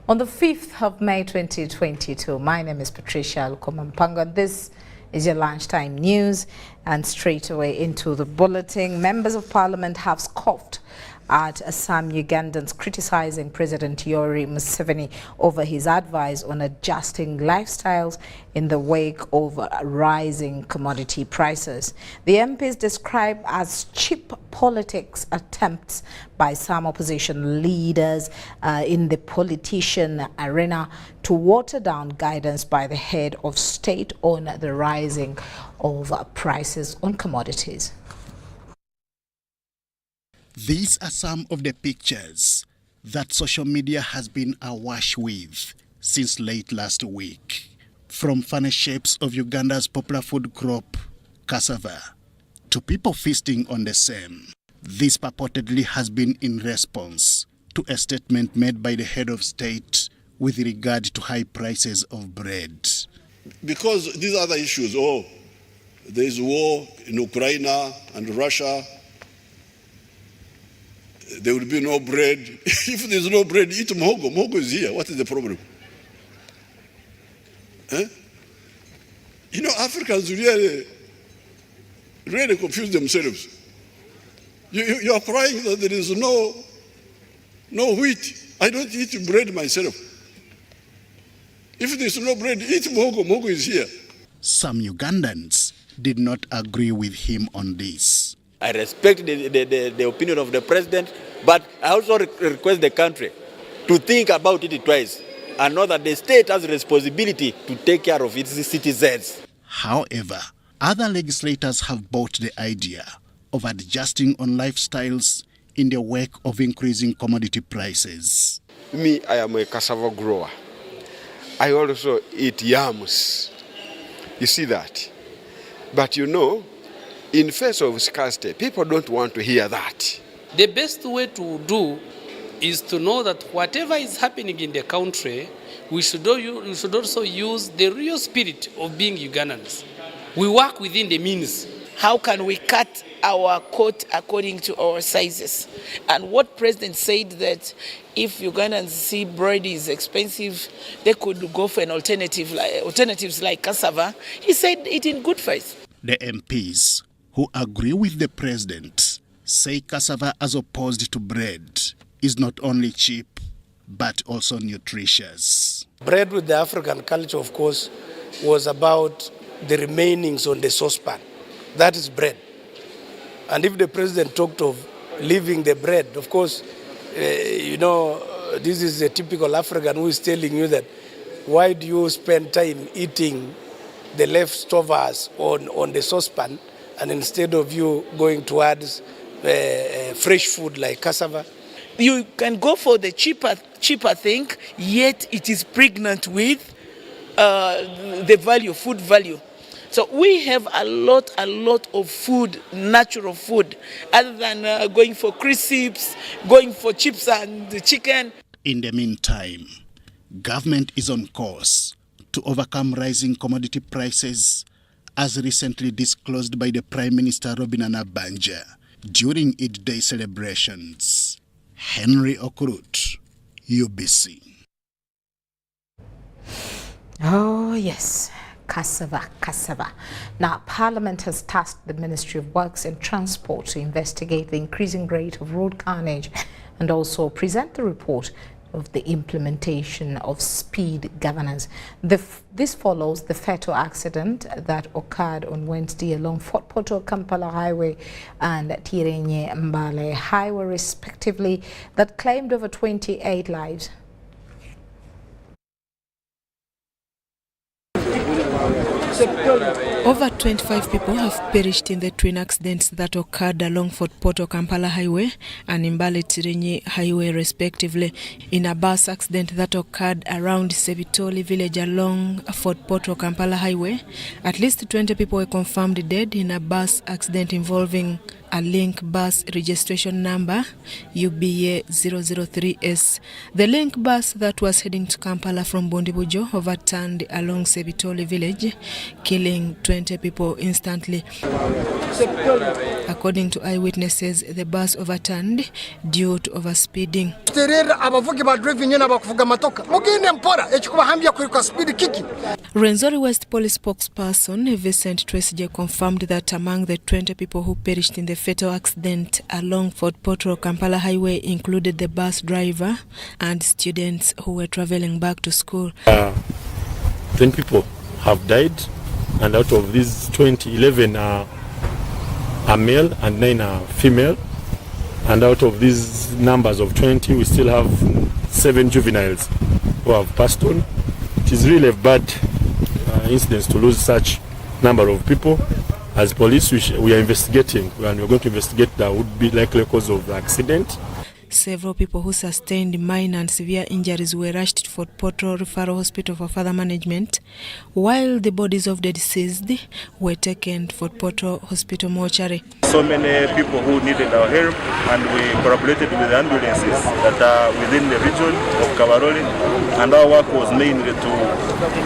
On the 5th of May 2022, my name is Patricia Lukoma, and this is your lunchtime news. And straight away into the bulletin, members of parliament have scoffed at some Ugandans criticizing President Yoweri Museveni over his advice on adjusting lifestyles in the wake of rising commodity prices. The MPs describe as cheap politics attempts by some opposition leaders in the politician arena to water down guidance by the head of state on the rising of prices on commodities. These are some of the pictures that social media has been awash with since late last week. From funny shapes of Uganda's popular food crop, cassava, to people feasting on the same. This purportedly has been in response to a statement made by the head of state with regard to high prices of bread. Because these other issues, there is war in Ukraine and Russia, there will be no bread. If there's no bread, eat muhogo. Muhogo is here. What is the problem? You know, Africans really confuse themselves. You are crying that there is no wheat. I don't eat bread myself. If there's no bread, eat muhogo. Muhogo is here. Some Ugandans did not agree with him on this. I respect the opinion of the president, but I also request the country to think about it twice and know that the state has a responsibility to take care of its citizens. However, other legislators have bought the idea of adjusting on lifestyles in the wake of increasing commodity prices. Me, I am a cassava grower. I also eat yams. You see that? But you know, in face of scarcity, people don't want to hear that. The best way to do is to know that whatever is happening in the country, we should also use the real spirit of being Ugandans. We work within the means. How can we cut our coat according to our sizes? And what President said that if Ugandans see bread is expensive, they could go for an alternatives like cassava. He said it in good faith. The MPs who agree with the president say cassava as opposed to bread is not only cheap but also nutritious. Bread with the African culture, of course, was about the remainings on the saucepan. That is bread. And if the president talked of leaving the bread, of course, this is a typical African who is telling you that why do you spend time eating the leftovers on the saucepan, and instead of you going towards fresh food like cassava? You can go for the cheaper thing, yet it is pregnant with the value, food value. So we have a lot of food, natural food, other than going for crisps, going for chips and the chicken. In the meantime, government is on course to overcome rising commodity prices, as recently disclosed by the Prime Minister Robin Anabanja during Eid Day celebrations. Henry Okurut, UBC. Oh yes, cassava. Now, Parliament has tasked the Ministry of Works and Transport to investigate the increasing rate of road carnage and also present the report of the implementation of speed governance. This follows the fatal accident that occurred on Wednesday along Fort Portal Kampala Highway and Tirenye Mbale Highway respectively, that claimed over 28 lives. Over 25 people have perished in the twin accidents that occurred along Fort Portal Kampala Highway and Mbale Tirenye Highway respectively, in a bus accident that occurred around Sebitoli village along Fort Portal Kampala Highway. At least 20 people were confirmed dead in a bus accident involving a Link bus registration number UBA 003S. The Link bus that was heading to Kampala from Bondibujo overturned along Sebitoli village, killing 20 people instantly. According to eyewitnesses, the bus overturned due to overspeeding. Rwenzori West Police spokesperson Vincent Tresije confirmed that among the 20 people who perished in the fatal accident along Fort Portal Kampala Highway included the bus driver and students who were traveling back to school. 10 people have died, and out of these 20, 11 are male and 9 are female. And out of these numbers of 20, we still have 7 juveniles who have passed on. It is really a bad incident to lose such number of people. As police, we are investigating, and we're going to investigate the would be likely cause of the accident. Several people who sustained minor and severe injuries were rushed to Fort Portal Referral Hospital for further management, while the bodies of the deceased were taken to Fort Portal Hospital mortuary. So many people who needed our help, and we collaborated with the ambulances that are within the region of Kabarole, and our work was mainly to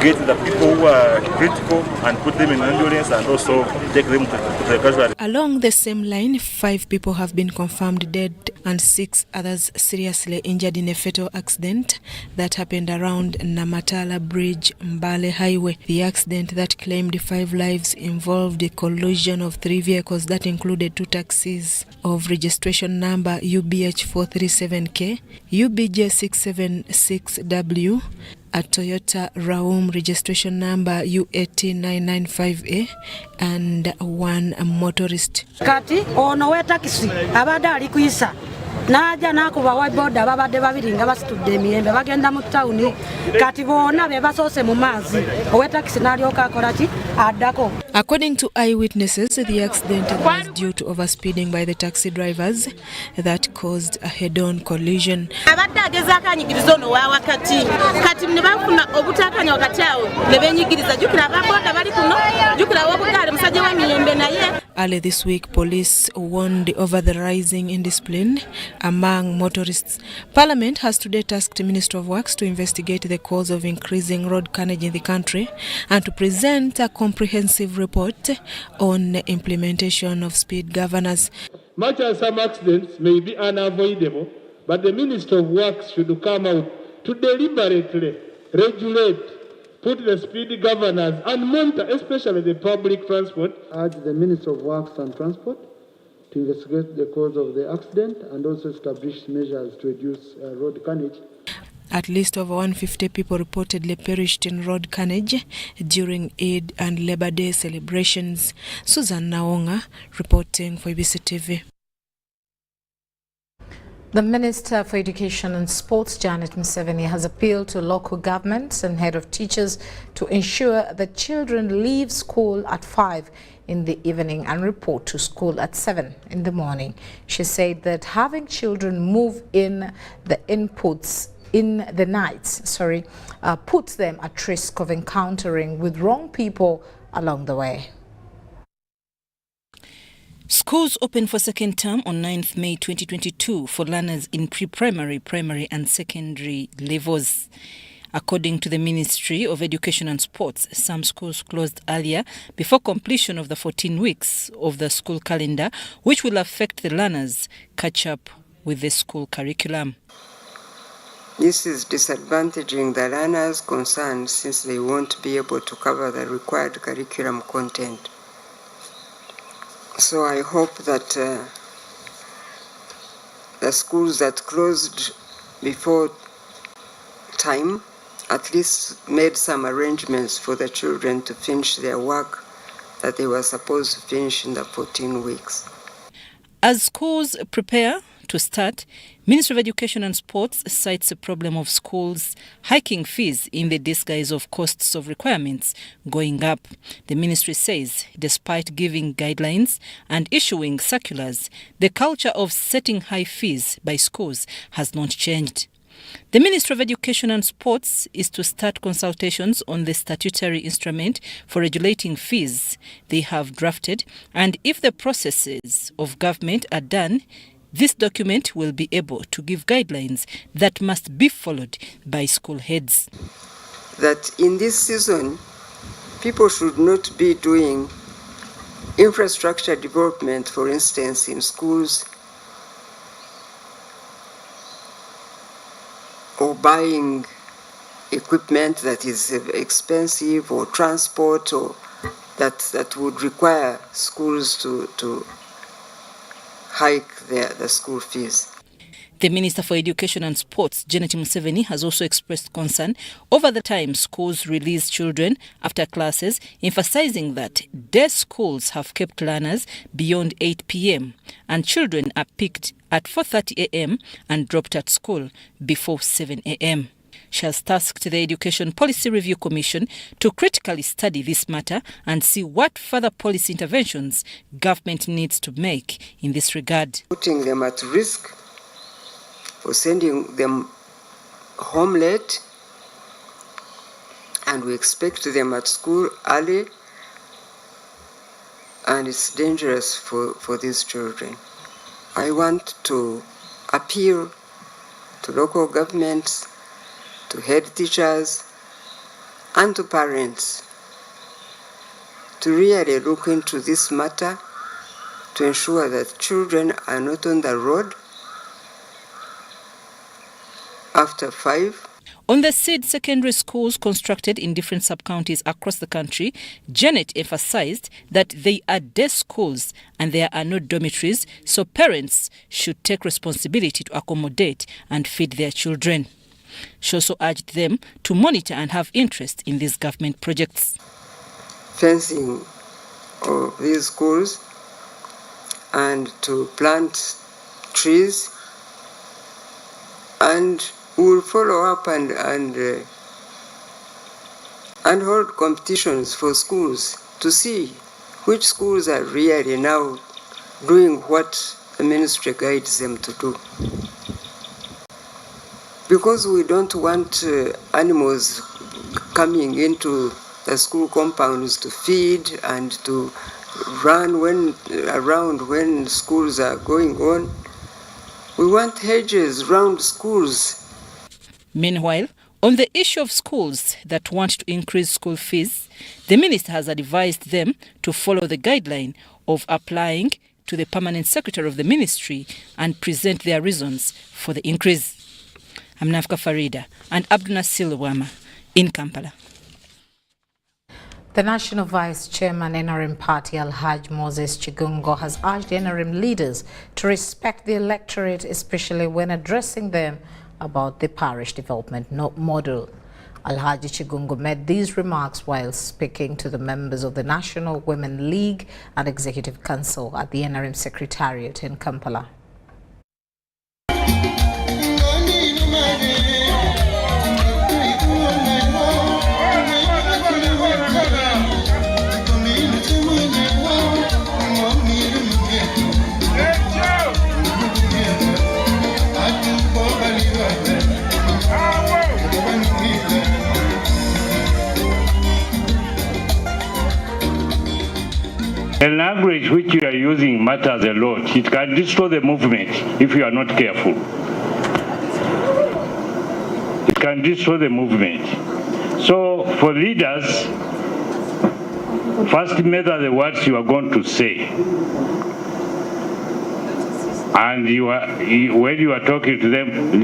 get the people who are critical and put them in ambulance and also take them to the casualty. Along the same line, 5 people have been confirmed dead and 6 others seriously injured in a fatal accident that happened around Namatala Bridge, Mbale Highway. The accident that claimed 5 lives involved a collision of 3 vehicles that included 2 taxis of registration number UBH437K, UBJ676W, a Toyota Raum registration number U18995A, and 1 motorist. Kati ono we taxi abada ali kuisa naja nakuba wa boda babadde babiri nga basitudde emiyembe bagenda mu town kati bona be basose mu maazi owe taxi nalyoka akola ki addako. According to eyewitnesses, the accident was due to overspeeding by the taxi drivers that caused a head-on collision. Abadde agezaako anyigiriza ono wa wakati kati ne bafuna obutakanya wakati awo ne benyigiriza jukira ababoda bali kuno jukira wobugaali musajja w'emiyembe naye. Early this week, police warned over the rising indiscipline among motorists. Parliament has today tasked the Minister of Works to investigate the cause of increasing road carnage in the country and to present a comprehensive report on the implementation of speed governance. Much as some accidents may be unavoidable, but the Minister of Works should come out to deliberately regulate, put the speed governors and monitor, especially the public transport. I urge the Minister of Works and Transport to investigate the cause of the accident and also establish measures to reduce road carnage. At least over 150 people reportedly perished in road carnage during Eid and Labor Day celebrations. Susan Naonga reporting for UBC TV. The Minister for Education and Sports, Janet Museveni, has appealed to local governments and head of teachers to ensure that children leave school at 5 in the evening and report to school at 7 in the morning. She said that having children move in the inputs in the nights, puts them at risk of encountering with wrong people along the way. Schools open for second term on 9th May 2022 for learners in pre-primary, primary and secondary levels. According to the Ministry of Education and Sports, some schools closed earlier before completion of the 14 weeks of the school calendar, which will affect the learners catch up with the school curriculum. This is disadvantaging the learners concerned since they won't be able to cover the required curriculum content. So I hope that the schools that closed before time, at least made some arrangements for the children to finish their work that they were supposed to finish in the 14 weeks. As schools prepare to start, Ministry of Education and Sports cites a problem of schools hiking fees in the disguise of costs of requirements going up. The ministry says, despite giving guidelines and issuing circulars, the culture of setting high fees by schools has not changed. The Ministry of Education and Sports is to start consultations on the statutory instrument for regulating fees they have drafted, and if the processes of government are done, this document will be able to give guidelines that must be followed by school heads. That in this season, people should not be doing infrastructure development, for instance, in schools, or buying equipment that is expensive, or transport, or that would require schools to hike the school fees. The Minister for Education and Sports, Janet Museveni, has also expressed concern over the time schools release children after classes, emphasizing that day schools have kept learners beyond 8 p.m. and children are picked at 4:30 a.m. and dropped at school before 7 a.m. She has tasked the Education Policy Review Commission to critically study this matter and see what further policy interventions government needs to make in this regard. Putting them at risk for sending them home late, and we expect them at school early, and it's dangerous for these children. I want to appeal to local governments, to head teachers, and to parents to really look into this matter to ensure that children are not on the road after 5. On the seed secondary schools constructed in different sub-counties across the country, Janet emphasized that they are day schools and there are no dormitories, so parents should take responsibility to accommodate and feed their children. She also urged them to monitor and have interest in these government projects. Fencing of these schools and to plant trees, and we will follow up and hold competitions for schools to see which schools are really now doing what the ministry guides them to do. Because we don't want animals coming into the school compounds to feed and to run around when schools are going on. We want hedges around schools. Meanwhile, on the issue of schools that want to increase school fees, the minister has advised them to follow the guideline of applying to the permanent secretary of the ministry and present their reasons for the increase. I'm Nafka Farida and Abdunasir Wama in Kampala. The National Vice Chairman NRM Party Alhaj Moses Chigungo has urged NRM leaders to respect the electorate, especially when addressing them about the parish development model. Alhaji Chigungo made these remarks while speaking to the members of the National Women League and Executive Council at the NRM Secretariat in Kampala. The language which you are using matters a lot. It can destroy the movement if you are not careful. It can destroy the movement. So for leaders, first measure the words you are going to say. And when you are talking to them,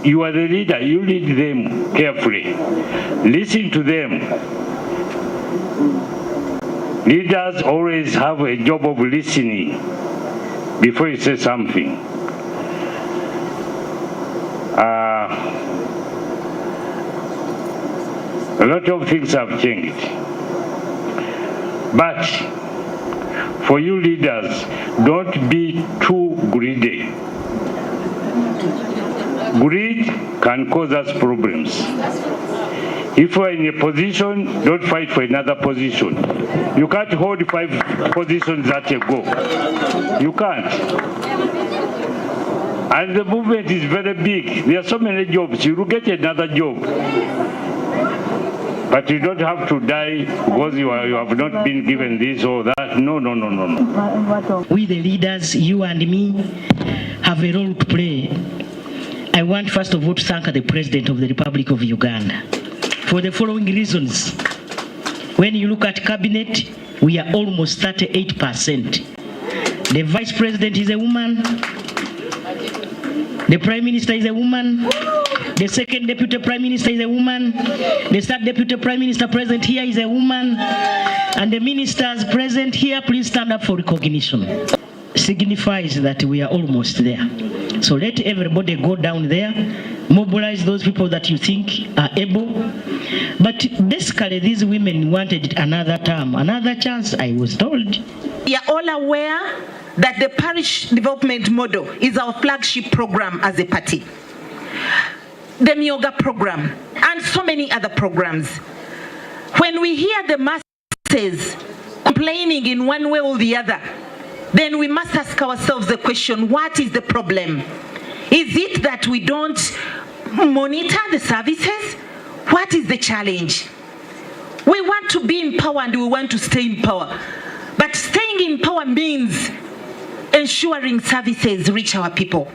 you are the leader, you lead them carefully. Listen to them. Leaders always have a job of listening before you say something. A lot of things have changed. But for you leaders, don't be too greedy. Greed can cause us problems. If we're in a position, don't fight for another position. You can't hold 5 positions at a go. You can't. And the movement is very big. There are so many jobs. You will get another job. But you don't have to die because you have not been given this or that. No. We the leaders, you and me, have a role to play. I want first of all to thank the President of the Republic of Uganda for the following reasons. When you look at cabinet, we are almost 38%. The Vice President is a woman. The Prime Minister is a woman. The second Deputy Prime Minister is a woman. The third Deputy Prime Minister present here is a woman. And the ministers present here, please stand up for recognition. Signifies that we are almost there. So let everybody go down there, mobilize those people that you think are able. But basically these women wanted another term, another chance, I was told. We are all aware that the parish development model is our flagship program as a party. The Myoga program and so many other programs. When we hear the masses complaining in one way or the other, then we must ask ourselves the question, what is the problem? Is it that we don't monitor the services? What is the challenge? We want to be in power and we want to stay in power. But staying in power means ensuring services reach our people.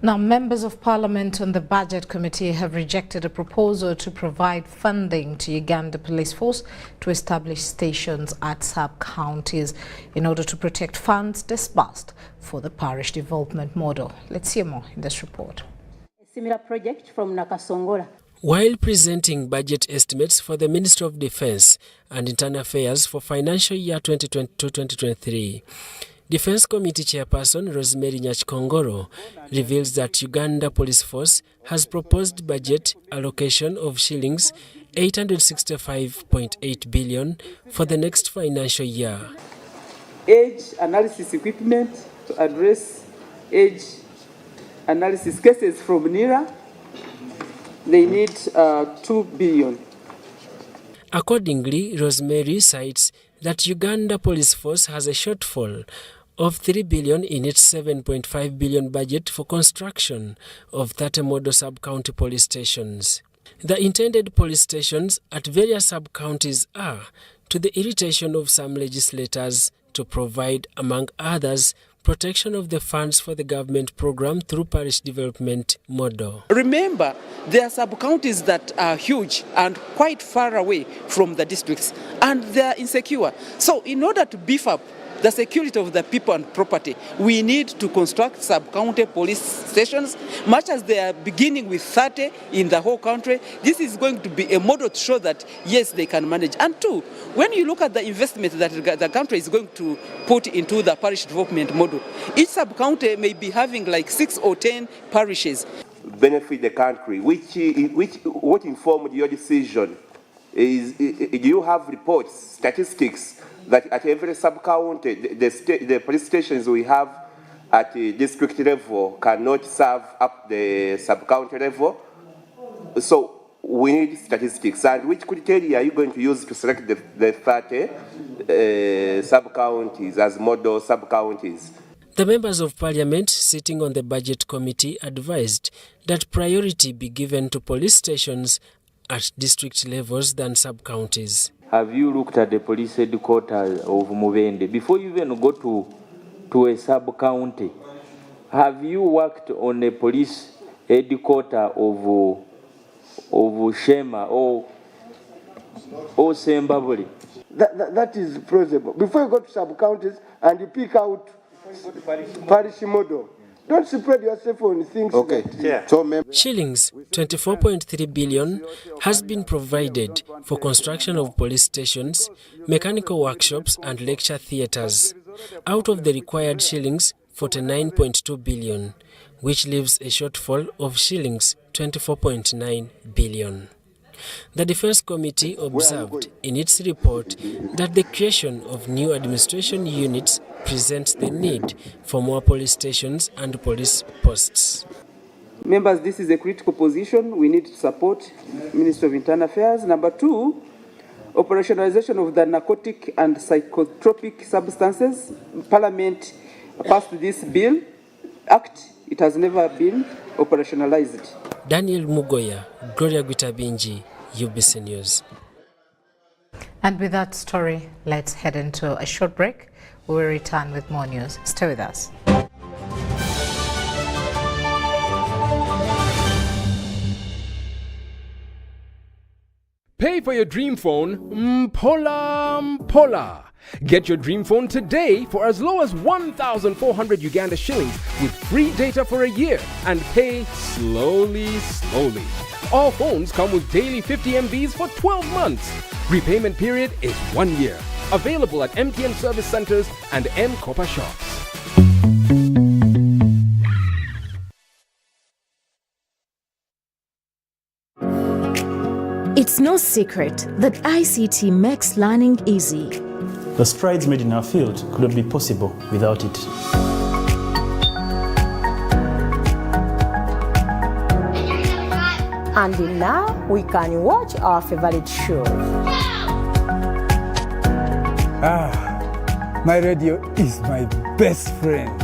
Now, members of parliament on the budget committee have rejected a proposal to provide funding to Uganda Police Force to establish stations at sub-counties in order to protect funds disbursed for the parish development model. Let's hear more in this report. A similar project from Nakasongola. While presenting budget estimates for the Ministry of Defence and Internal Affairs for financial year 2022-2023, Defence Committee Chairperson Rosemary Nyachikongoro reveals that Uganda Police Force has proposed budget allocation of shillings 865.8 billion for the next financial year. Age analysis equipment to address age analysis cases from NIRA, they need 2 billion. Accordingly, Rosemary cites that Uganda Police Force has a shortfall of 3 billion in its 7.5 billion budget for construction of 30 model sub-county police stations. The intended police stations at various sub-counties are, to the irritation of some legislators, to provide, among others, protection of the funds for the government program through parish development model. Remember, there are sub-counties that are huge and quite far away from the districts, and they are insecure. So in order to beef up the security of the people and property, we need to construct sub-county police stations, much as they are beginning with 30 in the whole country. This is going to be a model to show that, yes, they can manage. And two, when you look at the investment that the country is going to put into the parish development model, each sub-county may be having like 6 or 10 parishes. Benefit the country, what informed your decision? Do you have reports, statistics, that at every sub-county, the police stations we have at the district level cannot serve up the sub-county level? So we need statistics. And which criteria are you going to use to select the 30 sub-counties as model sub-counties? The members of parliament sitting on the budget committee advised that priority be given to police stations at district levels than sub-counties. Have you looked at the police headquarters of Mubende? Before you even go to a sub-county, have you worked on a police headquarters of Shema or Sembabuli? That is plausible. Before you go to sub-counties and you pick out parish model, don't spread yourself on things. Okay. Shillings 24.3 billion has been provided for construction of police stations, mechanical workshops and lecture theatres. Out of the required shillings 49.2 billion, which leaves a shortfall of shillings 24.9 billion. The Defence Committee observed in its report that the creation of new administration units presents the need for more police stations and police posts. Members, this is a critical position. We need to support Ministry of Internal Affairs. Number two, operationalization of the narcotic and psychotropic substances. Parliament passed this bill, act. It has never been operationalized. Daniel Mugoya, Gloria Guitabinji, UBC News. And with that story, let's head into a short break. We will return with more news. Stay with us. Pay for your dream phone, Mpola. Get your dream phone today for as low as 1,400 Uganda shillings with free data for a year and pay slowly. All phones come with daily 50 MBs for 12 months. Repayment period is 1 year. Available at MTN service centers and M-Kopa shops. It's no secret that ICT makes learning easy. The strides made in our field could not be possible without it. And now we can watch our favorite show. My radio is my best friend.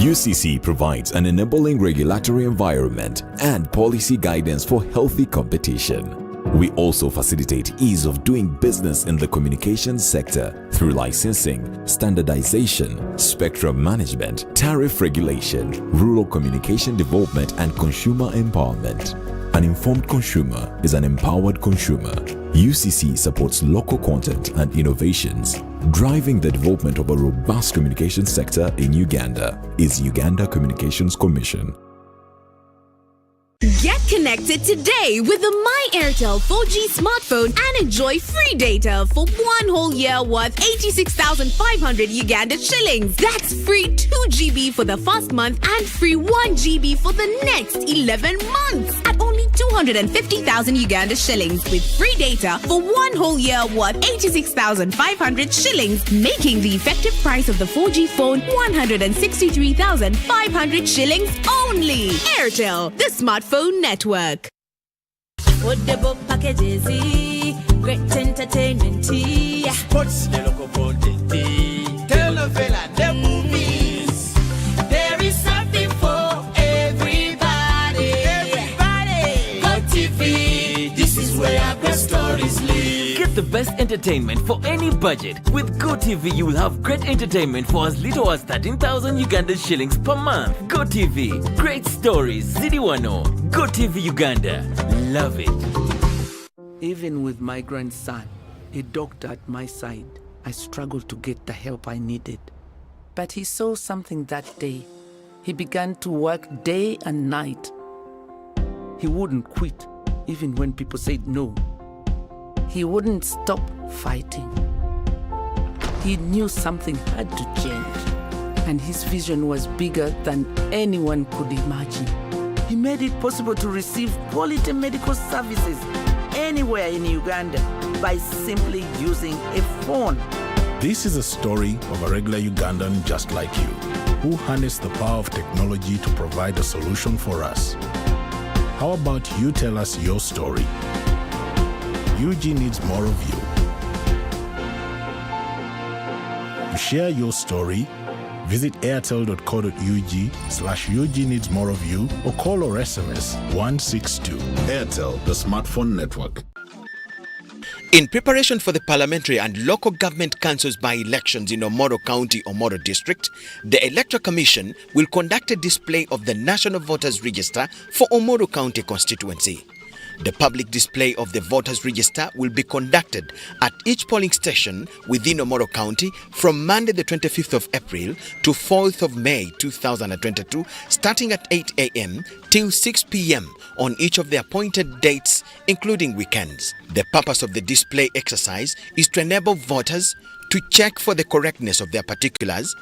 UCC provides an enabling regulatory environment and policy guidance for healthy competition. We also facilitate ease of doing business in the communications sector through licensing, standardization, spectrum management, tariff regulation, rural communication development, and consumer empowerment. An informed consumer is an empowered consumer. UCC supports local content and innovations. Driving the development of a robust communication sector in Uganda is Uganda Communications Commission. Get connected today with the My Airtel 4G smartphone and enjoy free data for 1 whole year worth 86,500 Uganda shillings. That's free 2 GB for the first month and free 1 GB for the next 11 months at only 250,000 Uganda shillings with free data for 1 whole year worth 86,500 shillings, making the effective price of the 4G phone 163,500 shillings only. Airtel, the smartphone network. Affordable packages, great entertainment, sports, the local content, telenovela, the movies. There is something for everybody. Go TV, this is where great stories live. Get the best entertainment for any budget. With GoTV, you will have great entertainment for as little as 13,000 Uganda shillings per month. GoTV, great stories, Zidiwano. GoTV Uganda, love it. Even with my grandson, a doctor at my side, I struggled to get the help I needed. But he saw something that day. He began to work day and night. He wouldn't quit, even when people said no. He wouldn't stop fighting. He knew something had to change, and his vision was bigger than anyone could imagine. He made it possible to receive quality medical services anywhere in Uganda by simply using a phone. This is a story of a regular Ugandan just like you, who harnessed the power of technology to provide a solution for us. How about you tell us your story? UG needs more of you. To share your story, visit airtel.co.ug/UG needs more of you or call or SMS 162. Airtel, the smartphone network. In preparation for the parliamentary and local government councils by-elections in Omoro County, Omoro District, the Electoral Commission will conduct a display of the National Voters Register for Omoro County constituency. The public display of the voters register will be conducted at each polling station within Omoro County from Monday the 25th of April to 4th of May 2022, starting at 8 a.m. till 6 p.m. on each of the appointed dates, including weekends. The purpose of the display exercise is to enable voters to check for the correctness of their particulars,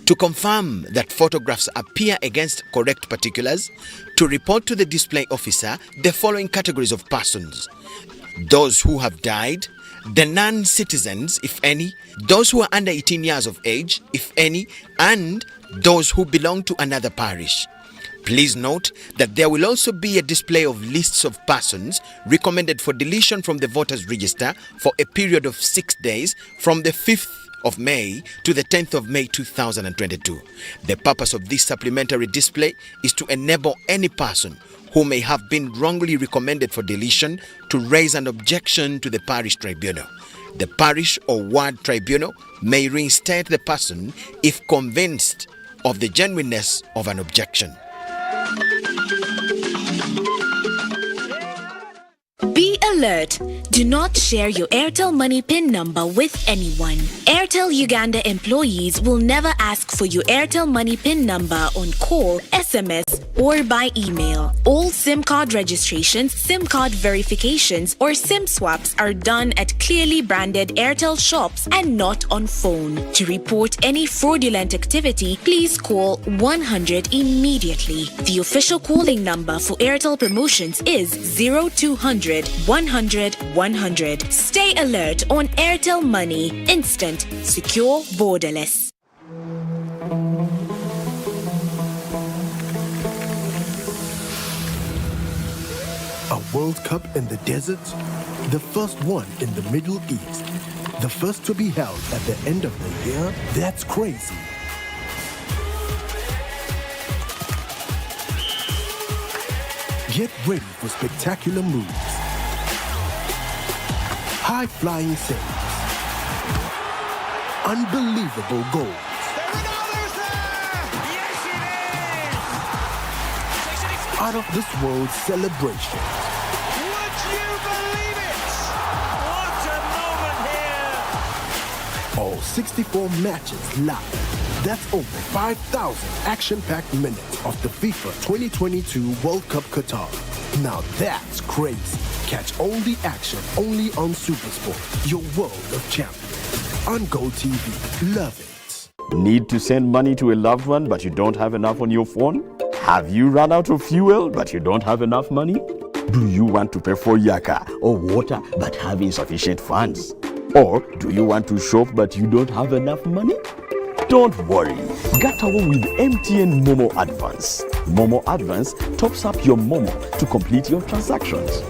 to confirm that photographs appear against correct particulars, to report to the display officer the following categories of persons: those who have died, the non-citizens, if any, those who are under 18 years of age, if any, and those who belong to another parish. Please note that there will also be a display of lists of persons recommended for deletion from the voters register for a period of 6 days from the 5th of May to the 10th of May 2022. The purpose of this supplementary display is to enable any person who may have been wrongly recommended for deletion to raise an objection to the parish tribunal. The parish or ward tribunal may reinstate the person if convinced of the genuineness of an objection. Be alert. Do not share your Airtel Money PIN number with anyone. Airtel Uganda employees will never ask for your Airtel Money PIN number on call, SMS, or by email. All SIM card registrations, SIM card verifications, or SIM swaps are done at clearly branded Airtel shops and not on phone. To report any fraudulent activity, please call 100 immediately. The official calling number for Airtel promotions is 0200 100 100. Stay alert on Airtel Money. Instant, secure, borderless. A World Cup in the desert? The first one in the Middle East. The first to be held at the end of the year? That's crazy. Get ready for spectacular moves, high-flying saves, unbelievable goals, out-of-this-world celebrations. Would you believe it? What a moment here! All 64 matches live. That's over 5,000 action-packed minutes of the FIFA 2022 World Cup Qatar. Now that's crazy. Catch all the action only on SuperSport, your world of champions. On Go TV. Love it. Need to send money to a loved one but you don't have enough on your phone? Have you run out of fuel but you don't have enough money? Do you want to pay for your car or water but have insufficient funds? Or do you want to shop but you don't have enough money? Don't worry, get away with MTN Momo Advance. Momo Advance tops up your Momo to complete your transactions.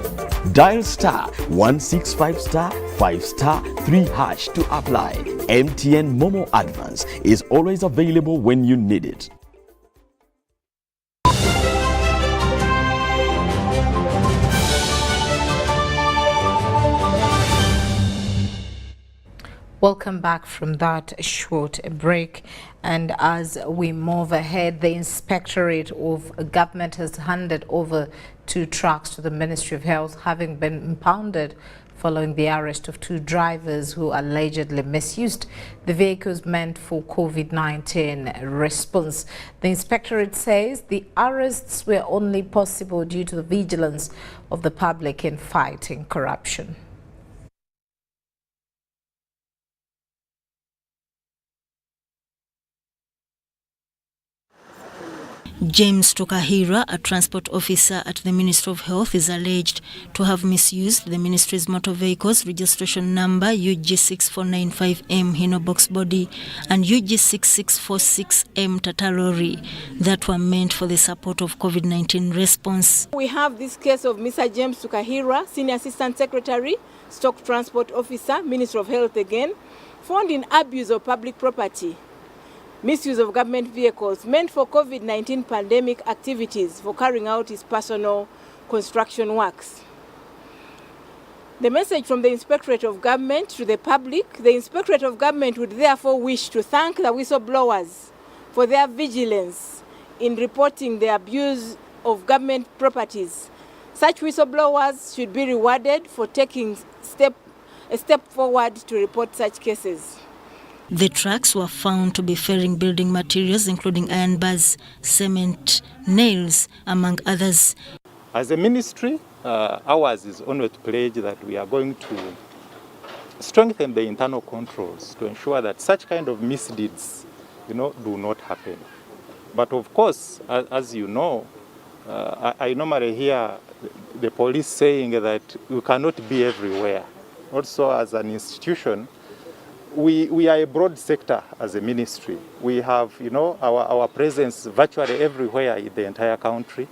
Dial star 165 star 5 star 3 hash to apply. MTN Momo Advance is always available when you need it. Welcome back from that short break. And as we move ahead, the Inspectorate of Government has handed over 2 trucks to the Ministry of Health, having been impounded following the arrest of 2 drivers who allegedly misused the vehicles meant for COVID-19 response. The Inspectorate says the arrests were only possible due to the vigilance of the public in fighting corruption. James Tukahira, a transport officer at the Ministry of Health, is alleged to have misused the ministry's motor vehicles registration number UG6495M Hino box body and UG6646M Tata lorry that were meant for the support of COVID-19 response. We have this case of Mr. James Tukahira, Senior Assistant Secretary, Stock Transport Officer, Ministry of Health again, found in abuse of public property, misuse of government vehicles meant for COVID-19 pandemic activities for carrying out his personal construction works. The message from the Inspectorate of Government to the public: the Inspectorate of Government would therefore wish to thank the whistleblowers for their vigilance in reporting the abuse of government properties. Such whistleblowers should be rewarded for taking a step forward to report such cases. The trucks were found to be ferrying building materials, including iron bars, cement, nails, among others. As a ministry, ours is on to pledge that we are going to strengthen the internal controls to ensure that such kind of misdeeds, do not happen. But of course, as you know, I normally hear the police saying that we cannot be everywhere. Also, as an institution, we are a broad sector as a ministry. We have, our presence virtually everywhere in the entire country.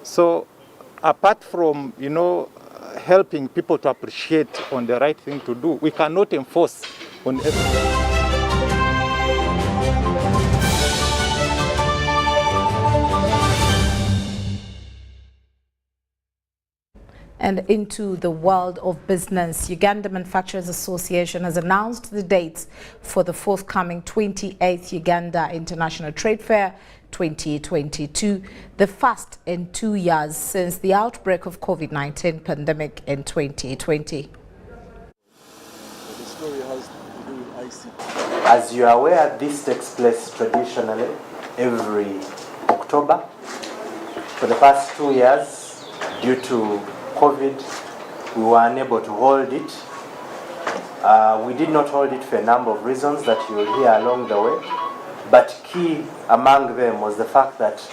So apart from, helping people to appreciate on the right thing to do, we cannot enforce on everyone. And into the world of business, Uganda Manufacturers Association has announced the dates for the forthcoming 28th Uganda International Trade Fair 2022, the first in 2 years since the outbreak of COVID-19 pandemic in 2020. As you are aware, this takes place traditionally every October. For the past 2 years, due to COVID, we were unable to hold it. We did not hold it for a number of reasons that you will hear along the way. But key among them was the fact that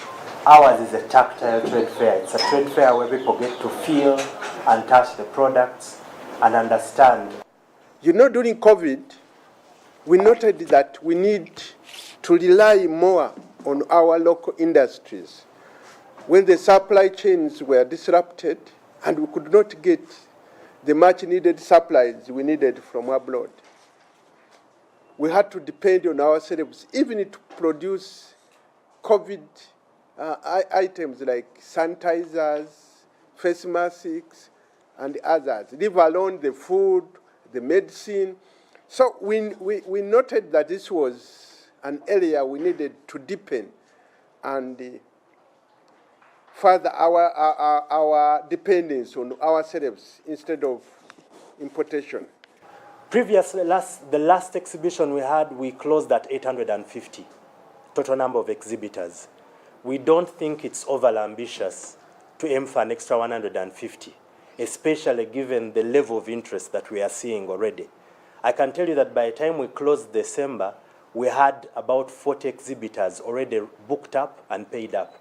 ours is a tactile trade fair. It's a trade fair where people get to feel and touch the products and understand. During COVID, we noted that we need to rely more on our local industries. When the supply chains were disrupted and we could not get the much needed supplies we needed from abroad, we had to depend on ourselves, even to produce COVID items like sanitizers, face masks, and others, leave alone the food, the medicine. So we noted that this was an area we needed to deepen and further our dependence on ourselves instead of importation. Previously, the last exhibition we had, we closed at 850, total number of exhibitors. We don't think it's overly ambitious to aim for an extra 150, especially given the level of interest that we are seeing already. I can tell you that by the time we closed December, we had about 40 exhibitors already booked up and paid up.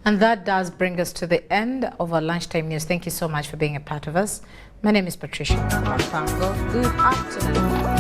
And that does bring us to the end of our lunchtime news. Thank you so much for being a part of us. My name is Patricia Lukoma. Good afternoon.